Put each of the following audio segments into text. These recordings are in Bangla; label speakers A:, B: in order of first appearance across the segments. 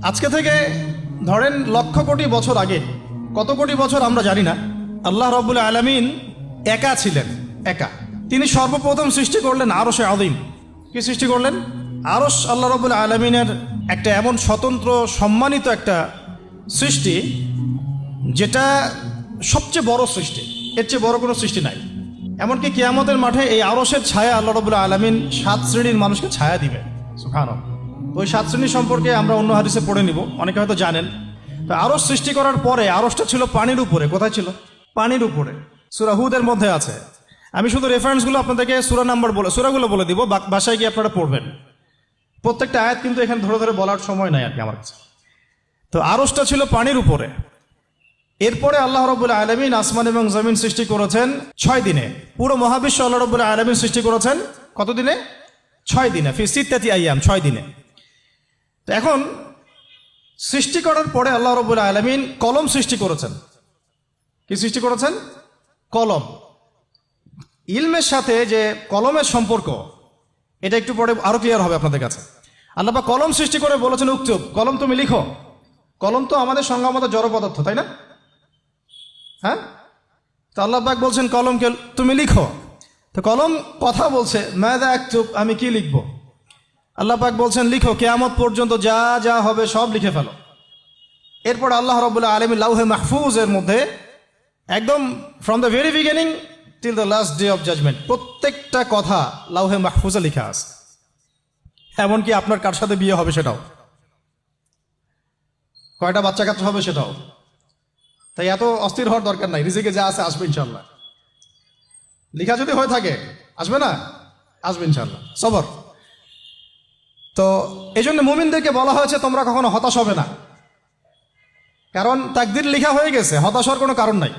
A: আজকে থেকে ধরেন লক্ষ কোটি বছর আগে, কত কোটি বছর আমরা জানি না, আল্লাহ রাব্বুল আলামিন একা ছিলেন। একা তিনি সর্বপ্রথম সৃষ্টি করলেন আরশে আযীম। কি সৃষ্টি করলেন? আরশ আল্লাহ রাব্বুল আলামিনের একটা এমন স্বতন্ত্র সম্মানিত একটা সৃষ্টি, যেটা সবচেয়ে বড় সৃষ্টি, এর চেয়ে বড় কোনো সৃষ্টি নাই। এমনকি কিয়ামতের মাঠে এই আরশের ছায়া আল্লাহ রাব্বুল আলামিন 7 শ্রেণীর মানুষকে ছায়া দিবে। সুবহানাল্লাহ। ওই 7 শ্রেণী সম্পর্কে আমরা অন্য হাদিসে পড়ে নিব, অনেকে হয়তো জানেন। তো আরশ সৃষ্টি করার পরে আরশটা ছিল পানির উপরে। কোথায় ছিল? পানির উপরে। সূরা হুদের মধ্যে আছে। আমি শুধু রেফারেন্সগুলো আপনাদেরকে সূরাগুলো বলে দিব, বাসায় গিয়ে আপনারা পড়বেন। প্রত্যেকটা আয়াত কিন্তু এখানে ধরে ধরে বলার সময় নাই আর কি আমার কাছে। তো আরশটা ছিল পানির উপরে। এরপরে আল্লাহ রাব্বুল আলামিন আসমান এবং জমিন সৃষ্টি করেছেন 6 দিনে। পুরো মহাবিশ্ব আল্লাহ রাব্বুল আলামিন সৃষ্টি করেছেন কত দিনে? 6 দিনে। ফি সিত্তাতি আইয়াম, 6 দিনে। তো এখন সৃষ্টি করার পরে আল্লাহ রাব্বুল আলামিন কলম সৃষ্টি করেছেন। কি সৃষ্টি করেছেন? কলম। ইলমের সাথে যে কলমের সম্পর্ক, এটা একটু পরে আরো ক্লিয়ার হবে আপনাদের কাছে। আল্লাহ পাক কলম সৃষ্টি করে বলেছেন উক্তুব, কলম তুমি লিখো। কলম তো আমাদের সংজ্ঞা মতো জড় পদার্থ, তাই না? হ্যাঁ। তো আল্লাহ পাক বলছেন কলমকে তুমি লিখো। তো কলম কথা বলছে, মাযা আকতুব, আমি কি লিখব? আল্লাহ পাক বলছেন লিখো, কিয়ামত পর্যন্ত যা যা হবে সব লিখে ফেলো। এরপর আল্লাহ রাব্বুল আলামিন লাউহে মাহফুজের মধ্যে একদম from the very beginning till the last day of judgement প্রত্যেকটা কথা লাউহে মাহফুজে লেখা আছে। এমনকি আপনার কার সাথে বিয়ে হবে সেটাও, কয়টা বাচ্চা কাচ্চা হবে সেটাও। তাই এত অস্থির হওয়ার দরকার নাই, রিজিকে যা আছে আসবে ইনশাল্লাহ। লেখা যদি হয়ে থাকে আসবে না? আসবে ইনশাল্লাহ, সবর। তো এই জন্য মুমিনদেরকে বলা হয়েছে তোমরা কখনো হতাশ হবে না, কারণ তাকদির লেখা হয়ে গেছে, হতাশ হওয়ার কোনো কারণ নাই।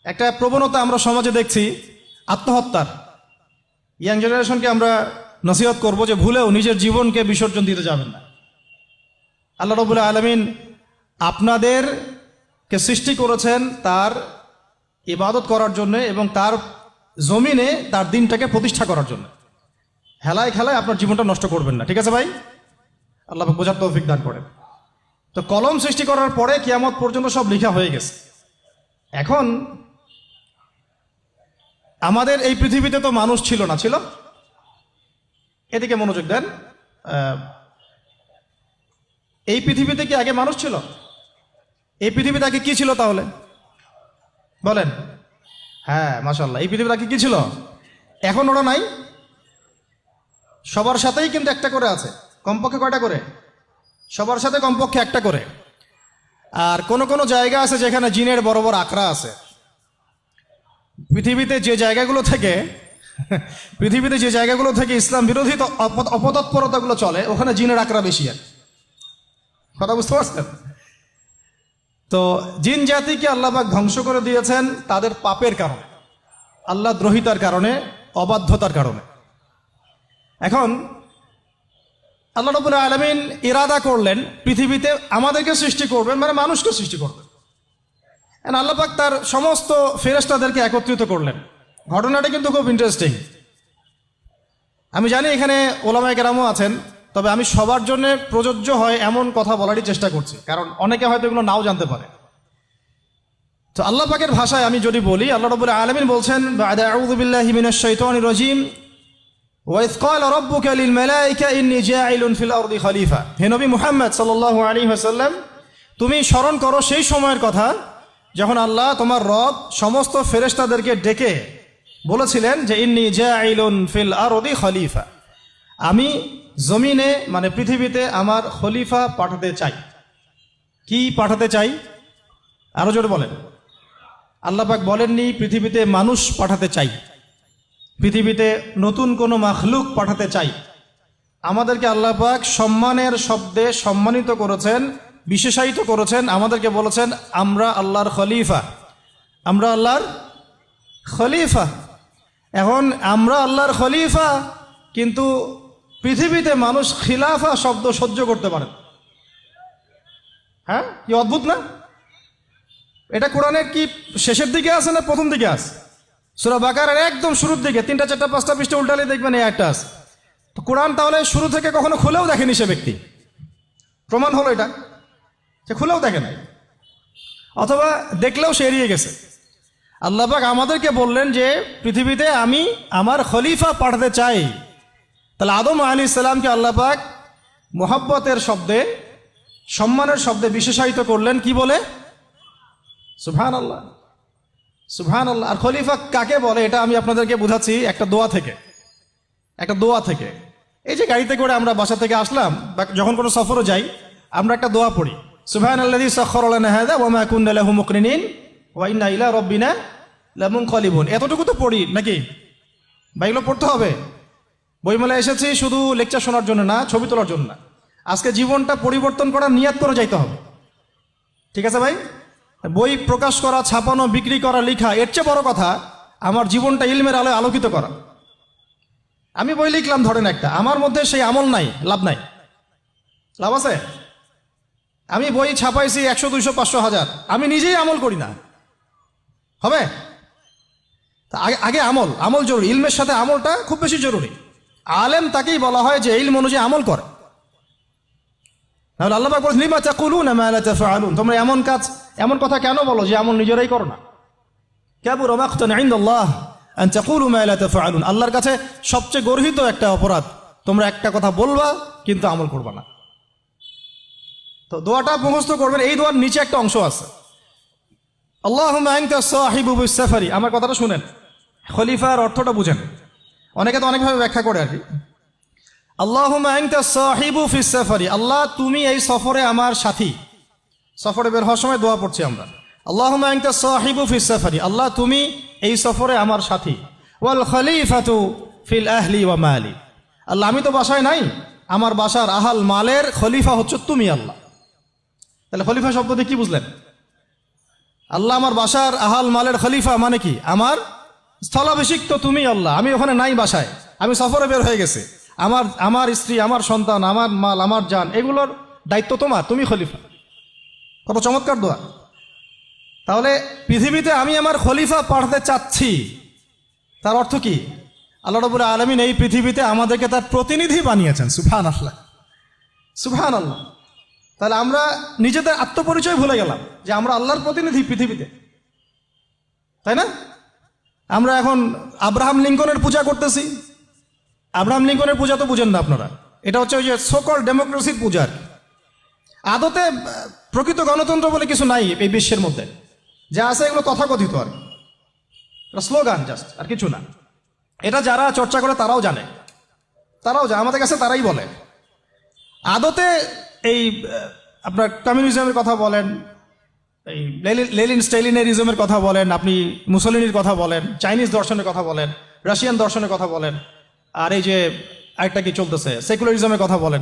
A: একটা প্রবণতা আমরা সমাজে দেখছি আত্মহত্যার। ইয়াং জেনারেশনকে আমরা নসিহত করব যে ভুলেও নিজের জীবনকে বিসর্জন দিতে যাবেন না। আল্লাহ রাব্বুল আলামিন আপনাদেরকে সৃষ্টি করেছেন তার ইবাদত করার জন্য এবং তার জমিনে তার দিনটাকে প্রতিষ্ঠা করার জন্য। হেলায় খেলায় আপনার জীবনটা নষ্ট করবেন না, ঠিক আছে ভাই? আল্লাহ পাক বোঝার তৌফিক দান করেন। তো কলম সৃষ্টি করার পরে কিয়ামত পর্যন্ত সব লেখা হয়ে গেছে। এখন আমাদের এই পৃথিবীতে তো মানুষ ছিল না, ছিল? এদিকে মনোযোগ দেন। এই পৃথিবীতে কি আগে মানুষ ছিল? এই পৃথিবীতে আগে কি ছিল তাহলে বলেন? হ্যাঁ, মাশাআল্লাহ। এই পৃথিবীতে আগে কি ছিল? এখন ওরা নাই? সবার সাথেই কিন্তু একটা করে আছে। কমপক্ষে কয়টা করে? সবার সাথে কমপক্ষে একটা করে। আর কোন কোন জায়গা আছে যেখানে জিনের বড় বড় আকড়া আছে। পৃথিবীতে যে জায়গাগুলো থেকে ইসলাম বিরোধী অপতৎপরতাগুলো চলে, ওখানে জিনের আকড়া বেশি। আর কথা বুঝতে পারছেন? তো জিন জাতিকে আল্লাহ পাক ধ্বংস করে দিয়েছেন তাদের পাপের কারণে, আল্লাহ দ্রোহিতার কারণে, অবাধ্যতার কারণে। এখন আল্লাহ রাব্বুল আলামিন ইরাদা করলেন পৃথিবীতে আমাদেরকে সৃষ্টি করবেন, মানে মানুষকে সৃষ্টি করবেন। আল্লাহ পাক তার সমস্ত ফেরেশতাদেরকে একত্রিত করলেন। ঘটনাটা কিন্তু খুব ইন্টারেস্টিং। আমি জানি এখানে ওলামায়ে কেরামও আছেন, তবে আমি সবার জন্য প্রযোজ্য হয় এমন কথা বলারই চেষ্টা করছি, কারণ অনেকে হয়তো এগুলো নাও জানতে পারে। তো আল্লাহ পাকের ভাষায় আমি যদি বলি, আল্লাহ রাব্বুল আলামিন বলছেন বা'দা আউযু বিল্লাহি মিনাশ শাইতানির রাজীম ওয়া ইয ক্বালা রাব্বুকা লিল মালায়েকা ইন্নী জাঈলুন ফিল আরদি খলিফা। হে নবী মুহাম্মদ সাল্লাল্লাহু আলাইহি ওয়াসাল্লাম, তুমি স্মরণ করো সেই সময়ের কথা যখন আল্লাহ তোমার রব সমস্ত ফেরেশতাদেরকে ডেকে বলেছিলেন যে ইন্নী জাঈলুন ফিল আরদি খলিফা, আমি জমিনে মানে পৃথিবীতে আমার খলিফা পাঠাতে চাই। কি পাঠাতে চাই? আরো জোরে বলেন। আল্লাহ পাক বলেননি পৃথিবীতে মানুষ পাঠাতে চাই, পৃথিবীতে নতুন কোনো মাখলুক পাঠাতে চাই। আমাদেরকে আল্লাহ পাক সম্মানের শব্দে সম্মানিত করেছেন, বিশেষায়িত করেছেন। আমাদেরকে বলেছেন আমরা আল্লাহর খলিফা, আমরা আল্লাহর খলিফা। এখন আমরা আল্লাহর খলিফা, কিন্তু পৃথিবীতে মানুষ খিলাফা শব্দ সহ্য করতে পারে। হ্যাঁ, কি অদ্ভুত না? এটা কোরআনের কি শেষের দিকে আছে না প্রথম দিকে আছে? সূরা বাকারার একদম শুরুর দিকে 3টা 4টা 5টা পৃষ্ঠা উল্টালে দেখবেন এই একটা আছে। তো কোরআন তাহলে শুরু থেকে কখনো খুলেও দেখেনি সে ব্যক্তি। প্রমাণ হলো এটা, সে খুলেও দেখে নাই, অথবা দেখলেও সে এড়িয়ে গেছে। আল্লাহ পাক আমাদেরকে বললেন যে পৃথিবীতে আমি আমার খলিফা পাঠাতে চাই। তাহলে আদম আলাইহিস সালামকে আল্লাহ পাক মোহাব্বতের শব্দে, সম্মানের শব্দে বিশেষায়িত করলেন কি বলে? সুবহানাল্লাহ, সুবহানাল্লাহ। আর খলিফা কাকে বলে এটা আমি আপনাদেরকে বোঝাচ্ছি একটা দোয়া থেকে, একটা দোয়া থেকে। এই যে গাড়িতে করে আমরা বাসা থেকে আসলাম বা যখন কোনো সফরে যাই, আমরা একটা দোয়া পড়ি, সুবহানাল্লাযী সাখখারা লানা হাযা ওয়া মা কুন্না লাহু মুকরিনিন ওয়া ইন্না ইলা রাব্বিনা লামুনকালিবুন। এতটুকু তো পড়ি নাকি? বা এগুলো পড়তে হবে? বইমেলায় এসেছি শুধু লেকচার শোনার জন্য না, ছবি তোলার জন্য না। আজকে জীবনটা পরিবর্তন করার নিয়াত করে যাইতে হবে, ঠিক আছে ভাই? বই প্রকাশ করা, ছাপানো, বিক্রি করা, লেখা, এর চেয়ে বড় কথা আমার জীবনটা ইলমের আলোয় আলোকিত করা। আমি বই লিখলাম ধরেন একটা, আমার মধ্যে সেই আমল নাই, লাভ নাই? লাভ আছে? আমি বই ছাপাইছি 100, 200, 500, 1000, আমি নিজেই আমল করি না, হবে? আগে আমল, আমল জরুরি। ইলমের সাথে আমলটা খুব বেশি জরুরি। আলেম তাকেই বলা হয় যে ইলম অনুযায়ী আমল করে। তাহলে আল্লাহ পাক বলেন লিমা তাকুলুনা মা লা তাফআলুন, তোমরা এমন কাজ, এমন কথা কেন বলো যে আমল নিজেরাই করো না? কাবুরা মাকতান ইনদাল্লাহ আন তাকুলু মা লা তাফআলুন, আল্লাহর কাছে সবচেয়ে গর্হিত একটা অপরাধ, তোমরা একটা কথা বলবা কিন্তু আমল করবা না। তো দোয়াটা মুখস্থ করবেন। এই দোয়ার নিচে একটা অংশ আছে, আল্লাহুম্মা আনতা সাহিবু বিস সাফারি। আমার কথাটা শুনেন, খলিফার অর্থটা বুঝেন। অনেকে তো অনেকভাবে ব্যাখ্যা করে আর কি। আল্লাহুম্মা আনতা সাহিবু ফিস সাফারি, আল্লাহ তুমি এই সফরে আমার সাথী। সফরে বের হওয়ার সময় দোয়া পড়ছি আমরা, আল্লাহুম্মা আনতা সাহিবু ফিস সাফারি, আল্লাহ তুমি এই সফরে আমার সাথী। ওয়াল খলিফাতু ফিল আহলি ওয়া মালি, আল্লাহ আমি তো বাসায় নাই, আমার বাসার আহাল মালের খলিফা হচ্ছে তুমি আল্লাহ। তাহলে খলিফা শব্দ দিয়ে কি বুঝলেন? আল্লাহ আমার বাসার আহাল মালের খলিফা মানে কি? আমার স্থলাভিষিক্ত তুমি আল্লাহ, আমি ওখানে নাই বাসায়, আমি সফরে বের হয়ে গেছে, আমার স্ত্রী, আমার সন্তান, আমার মাল, আমার জান, এগুলোর দায়িত্ব তোমার, তুমি খলিফা। কত চমৎকার দোয়া। তাহলে পৃথিবীতে আমি আমার খলিফা পাঠাতে চাচ্ছি, তার অর্থ কি? আল্লাহ রাব্বুল আলামিন এই পৃথিবীতে আমাদেরকে তার প্রতিনিধি বানিয়েছেন। সুবহানাল্লাহ, সুবহানাল্লাহ। তাহলে আমরা নিজেদের আত্মপরিচয় ভুলে গেলাম যে আমরা আল্লাহর প্রতিনিধি পৃথিবীতে, তাই না? আমরা এখন আব্রাহাম লিঙ্কনের পূজা করতেছি। আব্রাহাম লিঙ্কনের পূজা তো বুঝেন না আপনারা, এটা হচ্ছে ওই যে সোকল ডেমোক্রেসির পূজা। আদতে প্রকৃত গণতন্ত্র বলে কিছু নাই এই বিশ্বের মধ্যে, যা আছে এগুলো তথাকথিত আর এটা স্লোগান জাস্ট, আর কিছু না। এটা যারা চর্চা করে তারাও জানে, আমাদের কাছে তারাই বলে। আদতে এই আপনার কমিউনিজমের কথা বলেন, এই লেনিন স্টেলিনারিজমের কথা বলেন, আপনি মুসলিনির কথা বলেন, চাইনিজ দর্শনের কথা বলেন, রাশিয়ান দর্শনের কথা বলেন, আর এই যে আরেকটা কি চলতেছে সেকুলারিজমের কথা বলেন,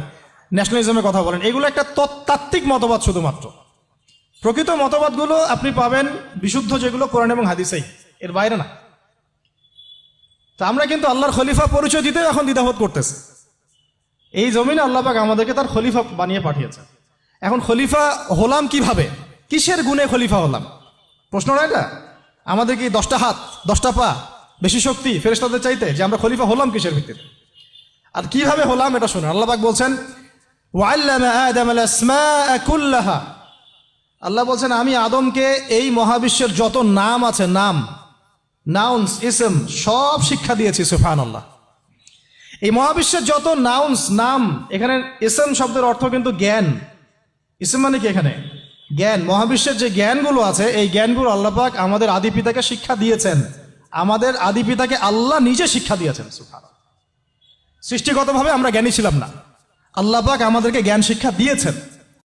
A: ন্যাশনালিজমের কথা বলেন, এগুলো একটা তাত্ত্বিক মতবাদ শুধুমাত্র। প্রকৃত মতবাদগুলো আপনি পাবেন বিশুদ্ধ যেগুলো কোরআন এবং হাদিসেই, এর বাইরে না। তা আমরা কিন্তু আল্লাহর খলিফা পরিচয় দিতে এখন দ্বিধাবোধ করতেছি। এই জমিনে আল্লাহ পাক আমাদেরকে তার খলিফা বানিয়ে পাঠিয়েছে। এখন খলিফা হলাম কিভাবে, কিসের গুণে খলিফা হলাম? প্রশ্ন না এটা? আমাদের কি 10টা হাত, 10টা পা, বেশি শক্তি ফেরেশতাদের চাইতে, যে আমরা খলিফা হলাম কিসের ভিত্তিতে আর কিভাবে হলাম এটা শুনুন। আল্লাহ পাক বলছেন ওয়াল্লামা আদামাল আসমাআ কুল্লাহা, আল্লাহ বলছেন আমি আদমকে এই মহাবিশ্বের যত নাম আছে, নাউন্স, ইসম, সব শিক্ষা দিয়েছি। সুবহানাল্লাহ। এই মহাবিশ্বের যত নাম, এখানে ইসম শব্দের অর্থ কিন্তু জ্ঞান। ইসম মানে কি? এখানে জ্ঞান। মহাবিশ্বের যে জ্ঞানগুলো আছে, এই জ্ঞানগুলো আল্লাহ পাক আমাদের আদি পিতাকে শিক্ষা দিয়েছেন। আমাদের আদি পিতাকে আল্লাহ নিজে শিক্ষা দিয়েছেন। সুবহানাল্লাহ। সৃষ্টিগতভাবে আমরা জ্ঞানী ছিলাম না, আল্লাহ পাক আমাদেরকে জ্ঞান শিক্ষা দিয়েছেন।